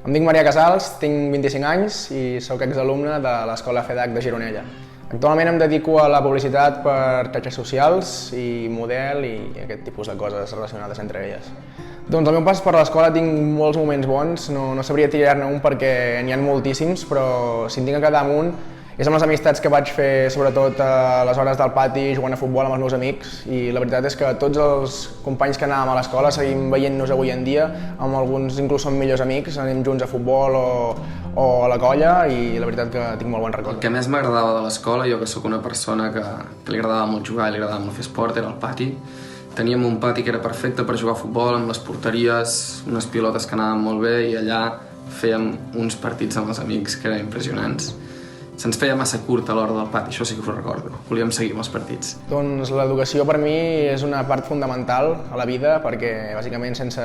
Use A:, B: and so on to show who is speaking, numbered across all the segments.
A: Em dic Maria Casals, tinc 25 anys i sóc exalumne de l'Escola FEDAC de Gironella. Actualment em dedico a la publicitat per xarxes socials i model i aquest tipus de coses relacionades entre elles. Doncs al meu pas per l'escola tinc molts moments bons, no sabria triar-ne un perquè n'hi ha moltíssims, però si en tinc que quedar amb un és amb les amistats que vaig fer sobretot a les hores del pati jugant a futbol amb els meus amics, i la veritat és que tots els companys que anàvem a l'escola seguim veient-nos avui en dia, amb alguns inclús som millors amics, anem junts a futbol o a la colla, i la veritat que tinc molt bons records.
B: El que més m'agradava de l'escola, jo que sóc una persona que li agradava molt jugar i li agradava molt fer esport, era el pati. Teníem un pati que era perfecte per jugar a futbol, amb les porteries, unes pilotes que anaven molt bé, i allà fèiem uns partits amb els amics que eren impressionants. Se'ns feia massa curt a l'hora del pati, això sí que ho recordo. Volíem seguir amb els partits.
A: Doncs l'educació per mi és una part fonamental a la vida, perquè bàsicament sense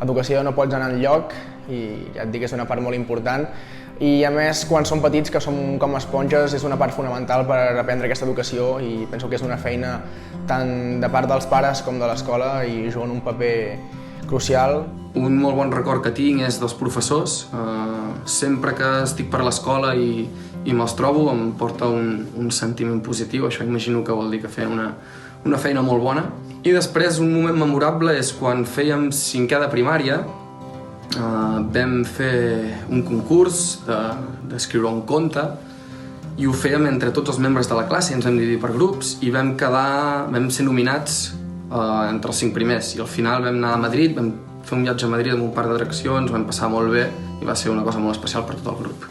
A: educació no pots anar enlloc, i ja et dic que és una part molt important. I a més, quan som petits, que som com esponges, és una part fonamental per aprendre aquesta educació, i penso que és una feina tant de part dels pares com de l'escola i juguen un paper crucial.
B: Un molt bon record que tinc és dels professors. Sempre que estic per l'escola i me'ls trobo em porta un sentiment positiu, això imagino que vol dir que feien una feina molt bona. I després un moment memorable és quan fèiem 5è de primària, vam fer un concurs d'escriure un conte i ho fèiem entre tots els membres de la classe, ens vam dividir per grups i vam ser nominats entre els 5 primers, i al final vam anar a Madrid, vam fer un viatge a Madrid amb un parc d'atraccions, vam passar molt bé i va ser una cosa molt especial per tot el grup.